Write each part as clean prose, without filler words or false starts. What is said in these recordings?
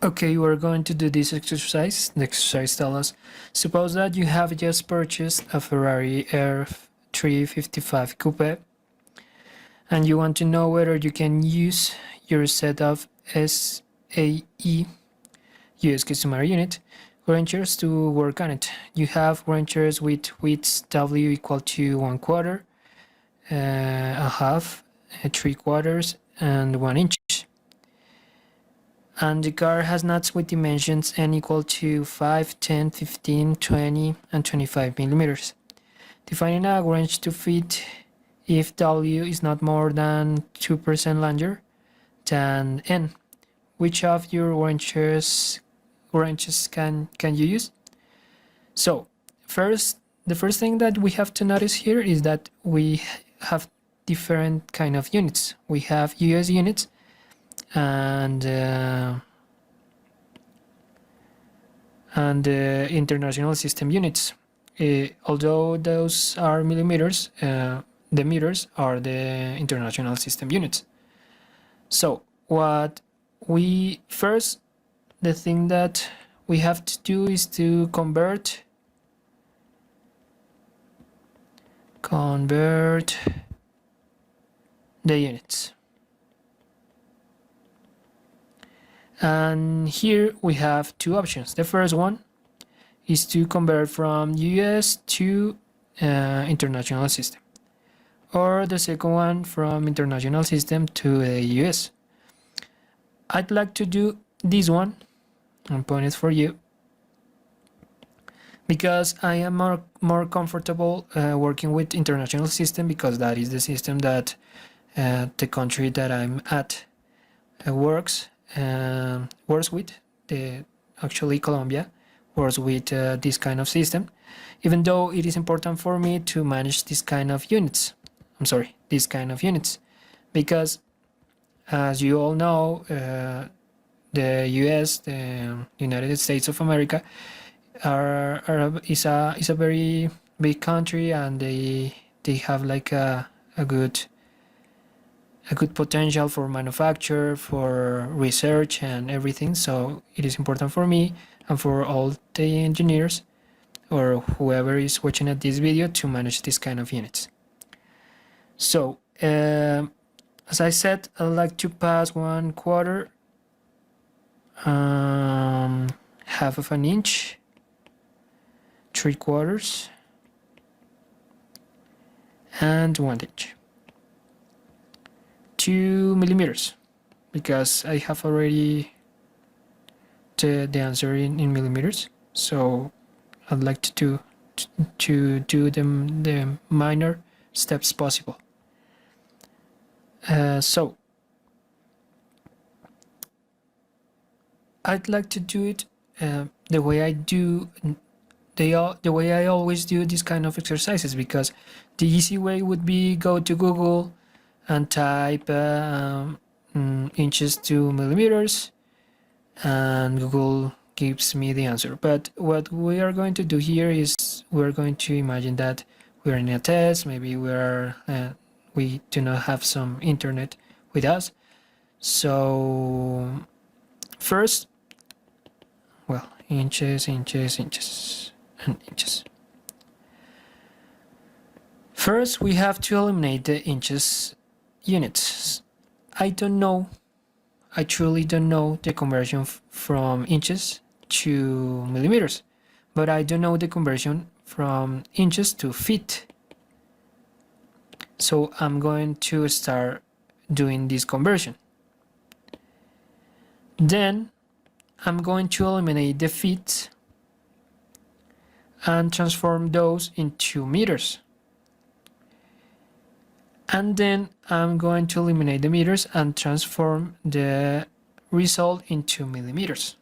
Okay, we're going to do this exercise. The exercise tells us, suppose that you have just purchased a Ferrari F355 coupe and you want to know whether you can use your set of SAE US Customary unit wrenchers to work on it. You have wrenchers with widths W equal to 1/4, a half, 3/4, and 1 inch. And the car has nuts with dimensions n equal to 5, 10, 15, 20, and 25 millimeters. Defining a wrench to fit if W is not more than 2% larger than N. Which of your wrenches can you use? So the first thing that we have to notice here is that we have different kind of units. We have US units and international system units. Although those are millimeters, the meters are the international system units. So the thing that we have to do is to convert the units. And here we have two options. The first one is to convert from US to international system, or the second one from international system to the US. I'd like to do this one and point it for you because I am more comfortable working with international system, because that is the system that the country that I'm at works with. Actually Colombia works with this kind of system, even though it is important for me to manage this kind of units, because as you all know, the US, the United States of America, is a very big country, and they have like a good potential for manufacture, for research and everything. So it is important for me and for all the engineers or whoever is watching at this video to manage this kind of units. So as I said, I'd like to pass 1/4, half of an inch, 3/4, and 1 inch. 2 millimeters, because I have already the answer in millimeters. So I'd like to do the minor steps possible. So I'd like to do it the way I always do these kind of exercises, because the easy way would be go to Google and type inches to millimeters, and Google gives me the answer. But what we are going to do here is we're going to imagine that we're in a test. Maybe we do not have some internet with us. So first, well, inches, and inches. First, we have to eliminate the inches units. I truly don't know the conversion from inches to millimeters, but I do know the conversion from inches to feet. So I'm going to start doing this conversion. Then I'm going to eliminate the feet and transform those into meters. And then I'm going to eliminate the meters and transform the result into millimeters.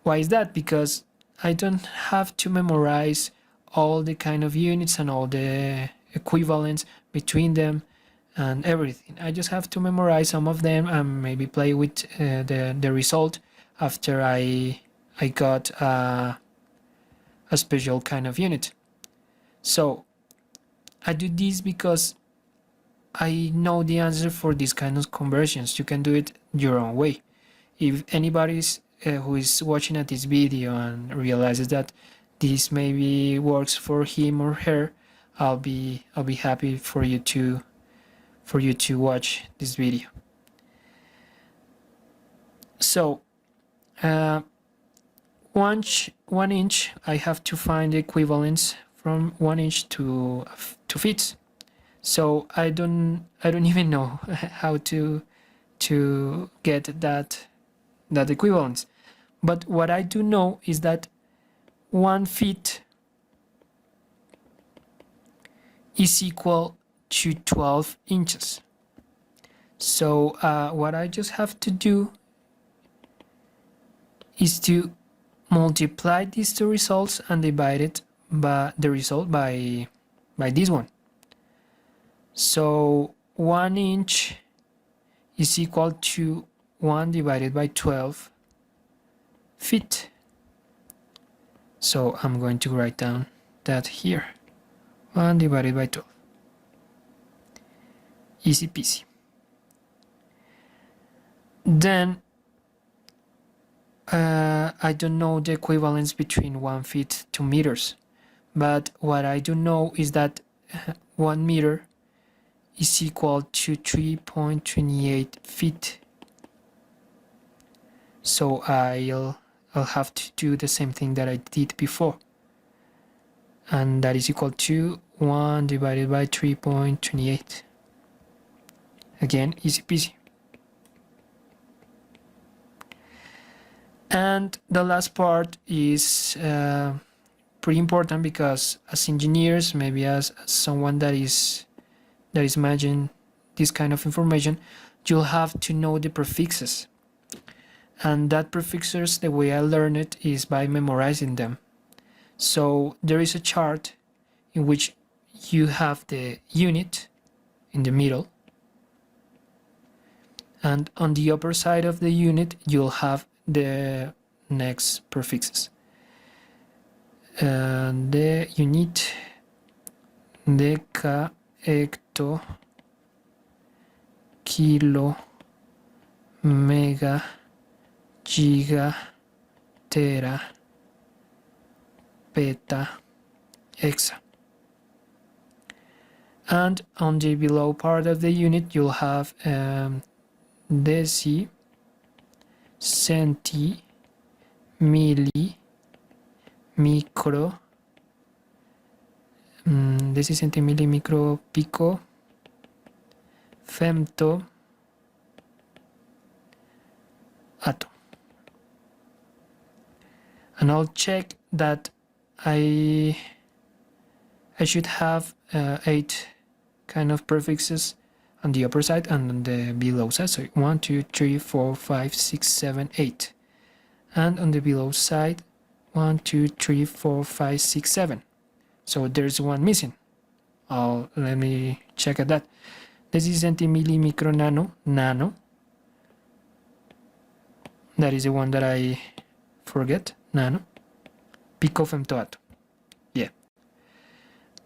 Why is that? Because I don't have to memorize all the kind of units and all the equivalents between them and everything. I just have to memorize some of them and maybe play with the result after I got a special kind of unit. So I do this because I know the answer for these kind of conversions. You can do it your own way. if anybody's who is watching at this video and realizes that this maybe works for him or her, I'll be happy for you to watch this video. So 1 inch, I have to find the equivalence from 1 inch to feet. So I don't even know how to get that equivalence. But what I do know is that 1 feet is equal to 12 inches. So what I just have to do is to multiply these two results and divide it by the result by this one. So 1 inch is equal to 1 divided by 12 feet. So I'm going to write down that here. 1 divided by 12. Easy peasy. Then I don't know the equivalence between 1 feet to meters, but what I do know is that 1 meter is equal to 3.28 feet. So I'll have to do the same thing that I did before, and that is equal to 1 divided by 3.28. Again, easy peasy. And the last part is pretty important, because as engineers, maybe as someone that is managing this kind of information, you'll have to know the prefixes. And that prefixes, the way I learn it is by memorizing them. So there is a chart in which you have the unit in the middle, and on the upper side of the unit you'll have the next prefixes. The unit, deca, hecto, kilo, mega, giga, tera, peta, hexa. And on the below part of the unit you'll have deci, centi, milli, micro, deci, centi, milli, micro, pico, femto, atto. And I'll check that I should have 8 kind of prefixes on the upper side and on the below side. So 1, 2, 3, 4, 5, 6, 7, 8. And on the below side, 1, 2, 3, 4, 5, 6, 7. So there's one missing. Let me check at that. This is centi, milli, micro, nano. That is the one that I forget. Nano. Pico, femto, atto. Yeah.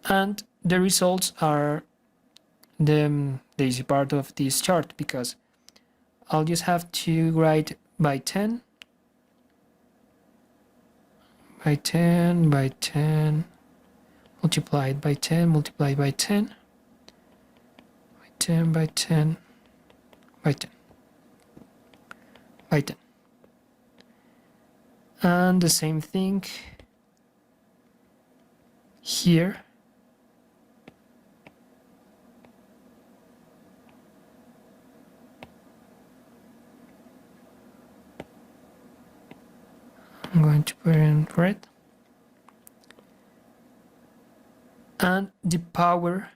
And the results are the easy part of this chart, because I'll just have to write by 10, multiplied by 10, multiplied by 10, by 10, by 10, by 10, by 10. And the same thing here. I'm going to put it in red. And the power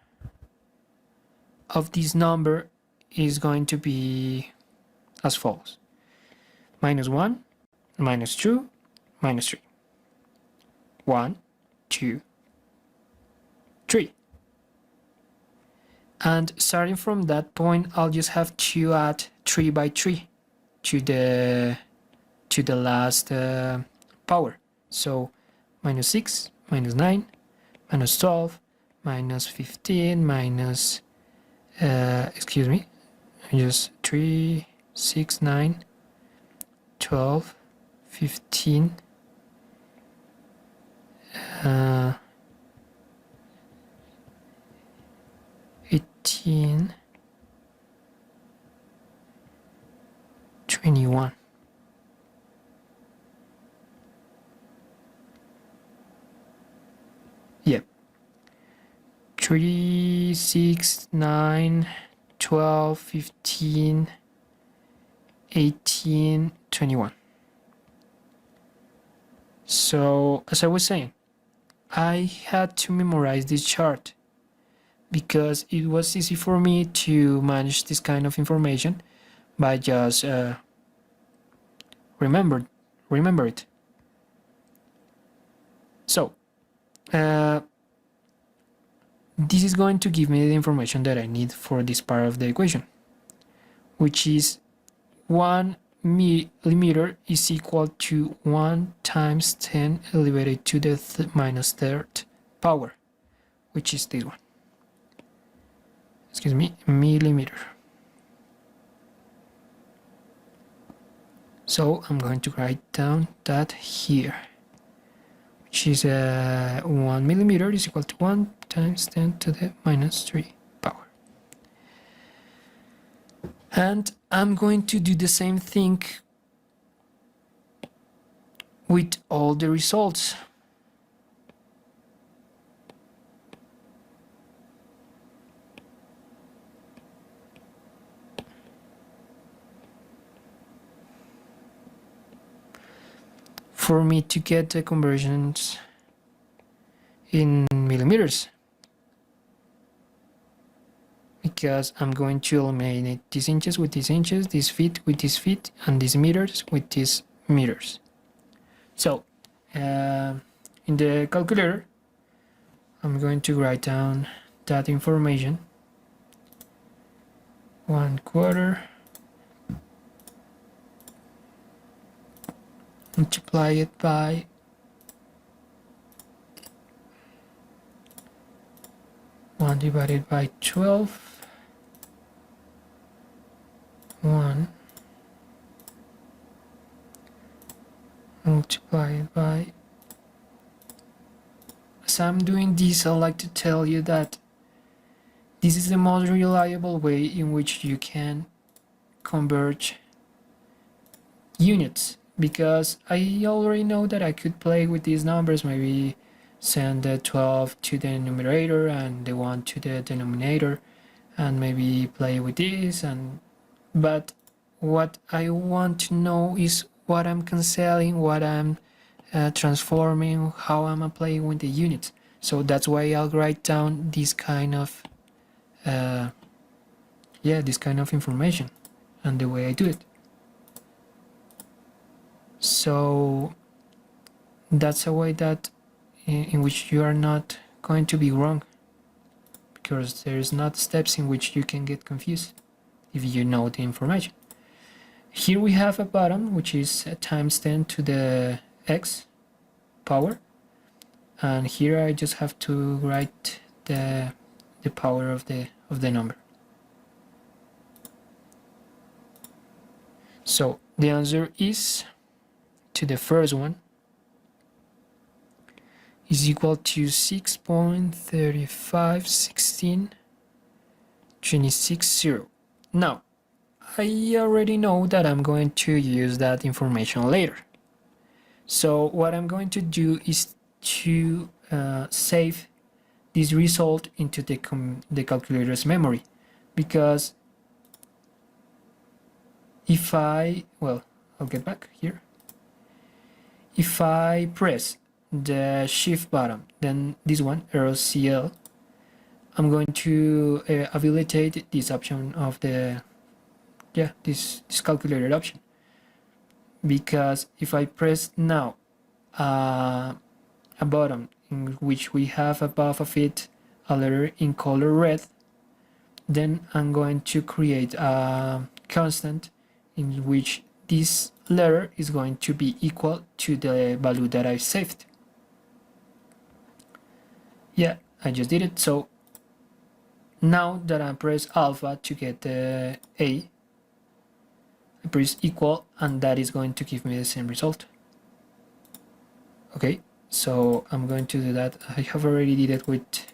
of this number is going to be as follows: -1, -2, -3. 1, 2, 3. And starting from that point, I'll just have to add 3 by 3 to the last power. So -6, -9, -12, -15, minus excuse me, just 3, 6, 9, 12, 15, 18, 21. Yep. 3, 6, 9, 12, 15, 18, 21. So, as I was saying, I had to memorize this chart because it was easy for me to manage this kind of information by just remember it. So, this is going to give me the information that I need for this part of the equation, which is 1 millimeter is equal to 1 times 10 elevated to the minus third power, which is this one. Excuse me, millimeter. So I'm going to write down that here, which is 1 millimeter is equal to 1 times 10 to the minus 3 power. And I'm going to do the same thing with all the results. For me to get the conversions in millimeters, because I'm going to eliminate these inches with these inches, these feet with these feet, and these meters with these meters. So in the calculator, I'm going to write down that information. 1/4 multiply it by 1 divided by 12, 1 multiplied by. As I'm doing this, I'd like to tell you that this is the most reliable way in which you can convert units, because I already know that I could play with these numbers, maybe send the 12 to the numerator and the 1 to the denominator, and maybe play with this, but what I want to know is what I'm canceling, what I'm transforming, how I'm playing with the units. So that's why I'll write down this kind of this kind of information and the way I do it. So that's a way that in which you are not going to be wrong, because there's not steps in which you can get confused if you know the information. Here we have a bottom which is times 10 to the x power, and here I just have to write the power of the number. So the answer is, to the first one, is equal to 6.3516.260. Now, I already know that I'm going to use that information later. So what I'm going to do is to save this result into the calculator's memory, because if I'll get back here. If I press the shift button, then this one, RCL, I'm going to habilitate this option of this calculated option, because if I press now a button in which we have above of it a letter in color red, then I'm going to create a constant in which this letter is going to be equal to the value that I saved. Yeah, I just did it. So now that I press alpha to get the A, I press equal, and that is going to give me the same result. Okay, so I'm going to do that. I have already did it with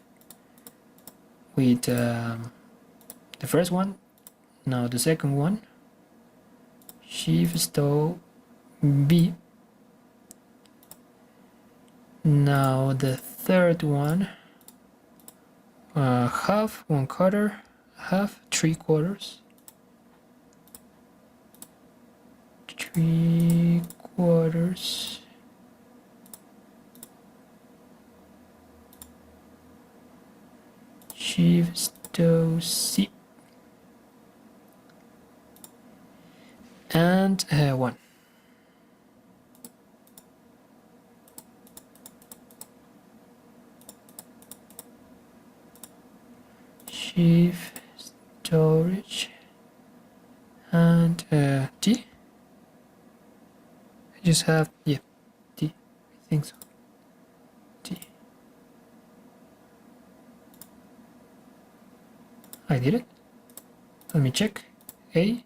the first one. Now the second one, shift stow B. Now the third one, half, 1/4, half, 3/4, 3/4, shift stow C, and 1. Shift storage and T. I just have, yeah, T, I think so. T. I did it. Let me check. A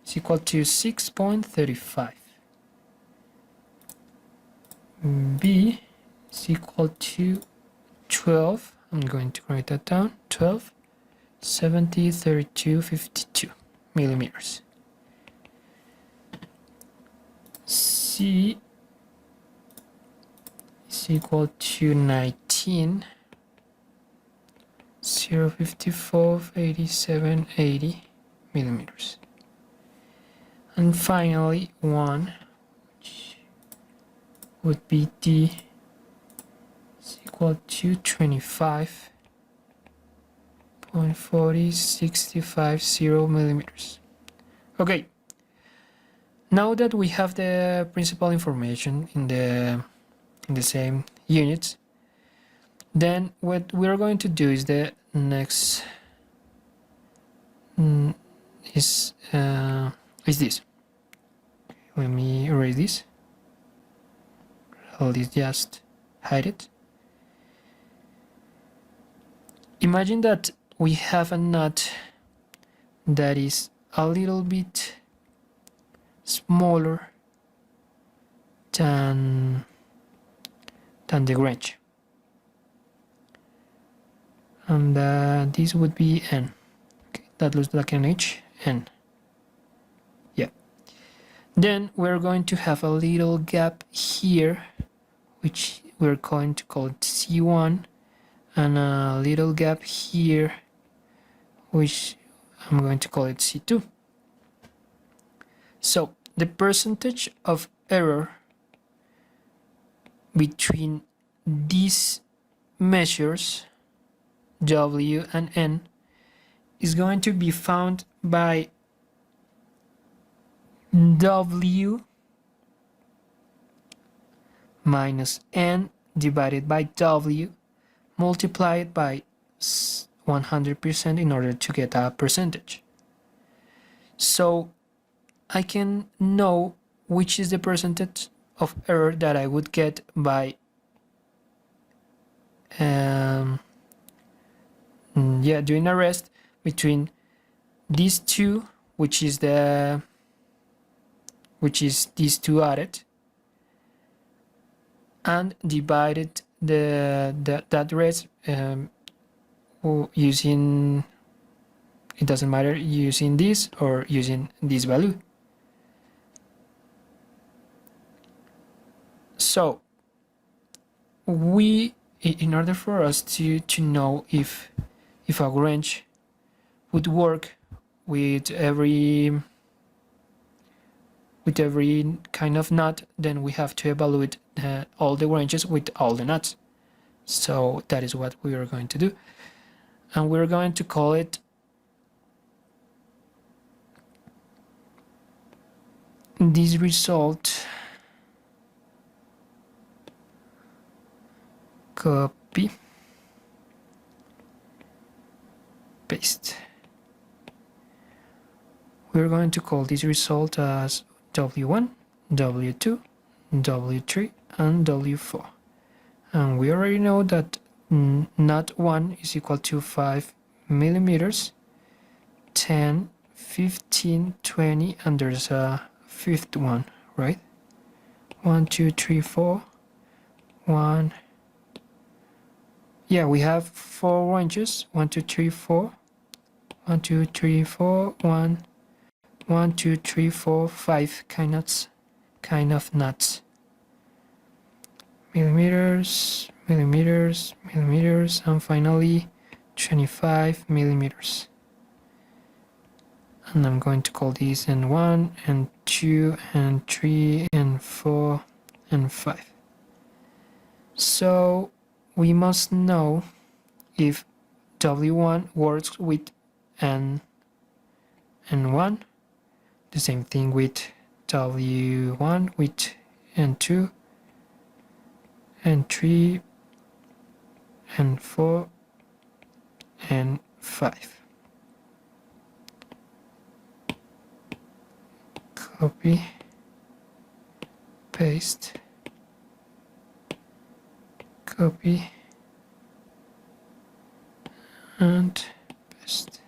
is equal to 6.35. B is equal to 12. I'm going to write that down. 12, 70, 32, 52 millimeters. C is equal to 19, 054, 87, 80 millimeters. And finally, 1, which would be D, is equal to 25.40650 millimeters. Okay, now that we have the principal information in the same units, then what we're going to do is the next is this. Let me erase this. I'll just hide it. Imagine that we have a nut that is a little bit smaller than the wrench, and this would be N. Okay, that looks like an H, N. Yeah. Then we're going to have a little gap here, which we're going to call it C1, and a little gap here, which I'm going to call it C2. So the percentage of error between these measures, W and N, is going to be found by W minus N divided by W multiplied by 100% in order to get a percentage. So I can know which is the percentage of error that I would get by doing a rest between these two, which is these two added, and divided that rest using, it doesn't matter, using this or using this value. So in order for us to know if a wrench would work with every kind of nut, then we have to evaluate all the wrenches with all the nuts. So that is what we are going to do, and we're going to call it this result copy paste. We're going to call this result as W1, W2, W3, and W4. And we already know that nut 1 is equal to 5 millimeters, 10, 15, 20, and there's a fifth one, right? 1, 2, 3, 4, 1. Yeah, we have 4 ranges. 1, 2, 3, 4. 1, 2, 3, 4. 1, 1, 2, 3, 4, 5 kind of knots. Millimeters, millimeters, millimeters, and finally 25 millimeters. And I'm going to call these N1, N2, N3, N4, N5. So we must know if W1 works with N1, the same thing with W1 with N2, N3, N4, N5. Copy, paste, copy, and paste.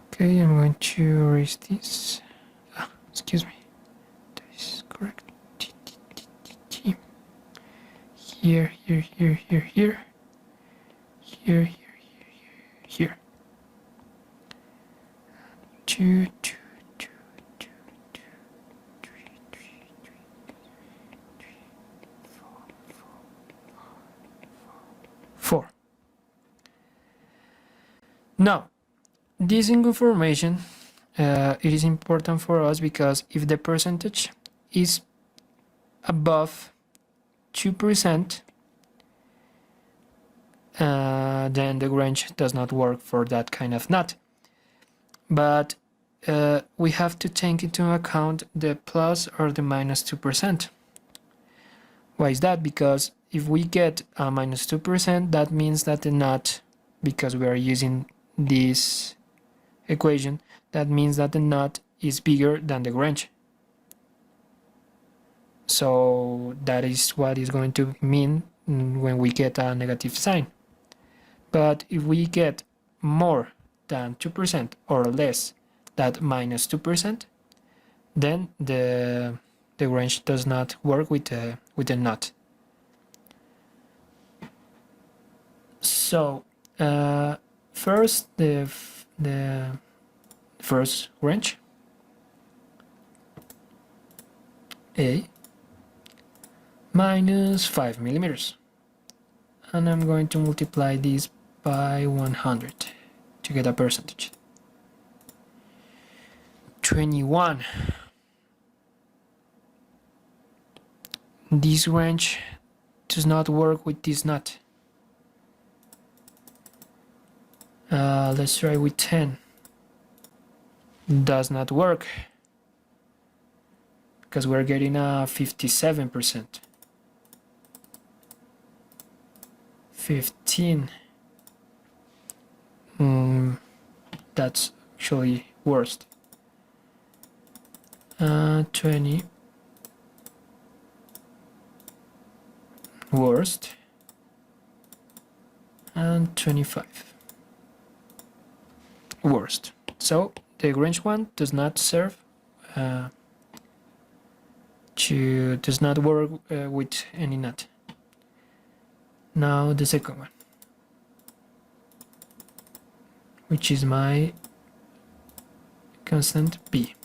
Okay, I'm going to erase this. Excuse me. That is correct. Here, here, here, here, here. Here, here, here, here, here. 2, 2, 2, 2, 2, 3, 3, 3, 3, 4, 4. Now, this information it is important for us because if the percentage is above 2%, then the range does not work for that kind of knot. But we have to take into account the plus or the minus 2%. Why is that? Because if we get a minus 2%, that means that the knot, because we are using this equation, that means that the knot is bigger than the range. So that is what is going to mean when we get a negative sign. But if we get more than 2% or less than minus 2%, then the range does not work with the knot. So first the first range, A, minus 5 millimeters, and I'm going to multiply this by 100 to get a percentage. 21. This range does not work with this knot. Let's try with 10. Does not work because we're getting a 57%. 15. That's actually worst. 20. Worst. And 25. Worst. So the range one does not serve does not work with any knot. Now the second one, which is my constant B.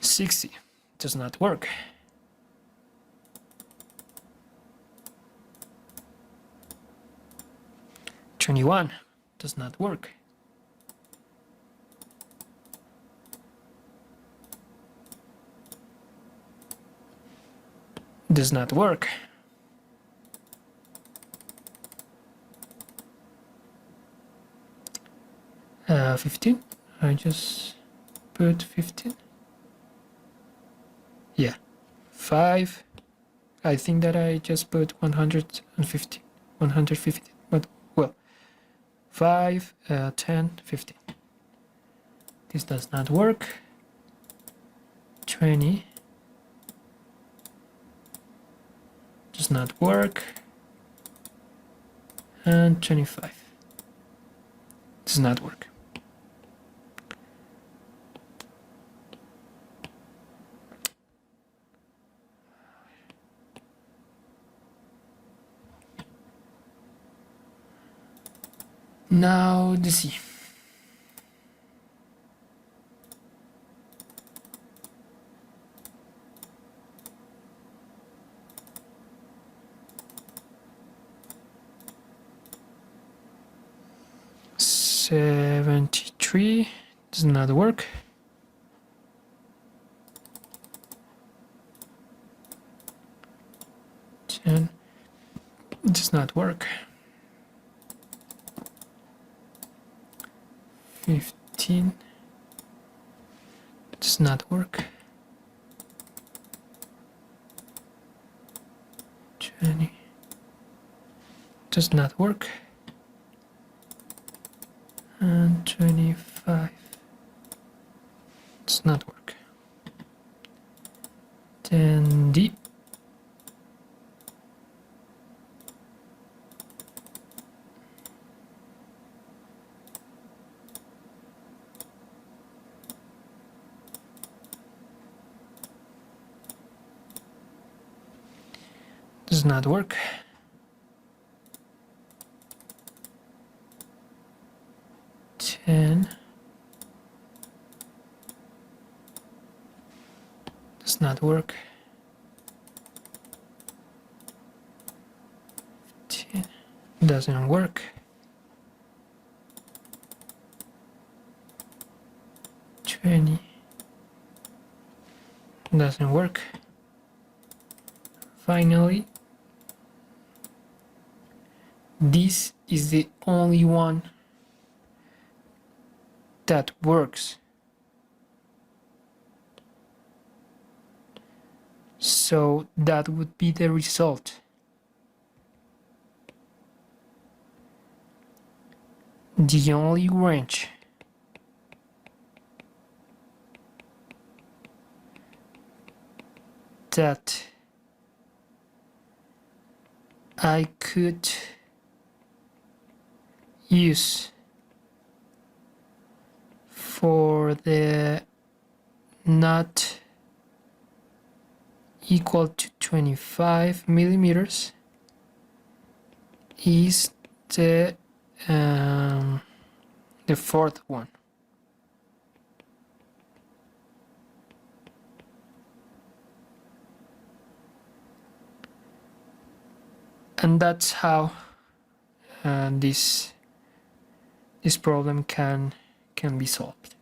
$60 does not work. $21 does not work. Does not work. $15. I just put 15. Yeah, 5. I think that I just put 150, but 5, 10, 15. This does not work. 20 does not work. And 25 does not work. Now the C. $73 does not work. $10 does not work. 15 does not work. 20 does not work. And 25 does not work. Then D. Does not work. $10 does not work. 15 doesn't work. 20 doesn't work. Finally, this is the only one that works. So that would be the result. The only range that I could use for the not equal to 25 millimeters is the fourth one. And that's how this problem can be solved.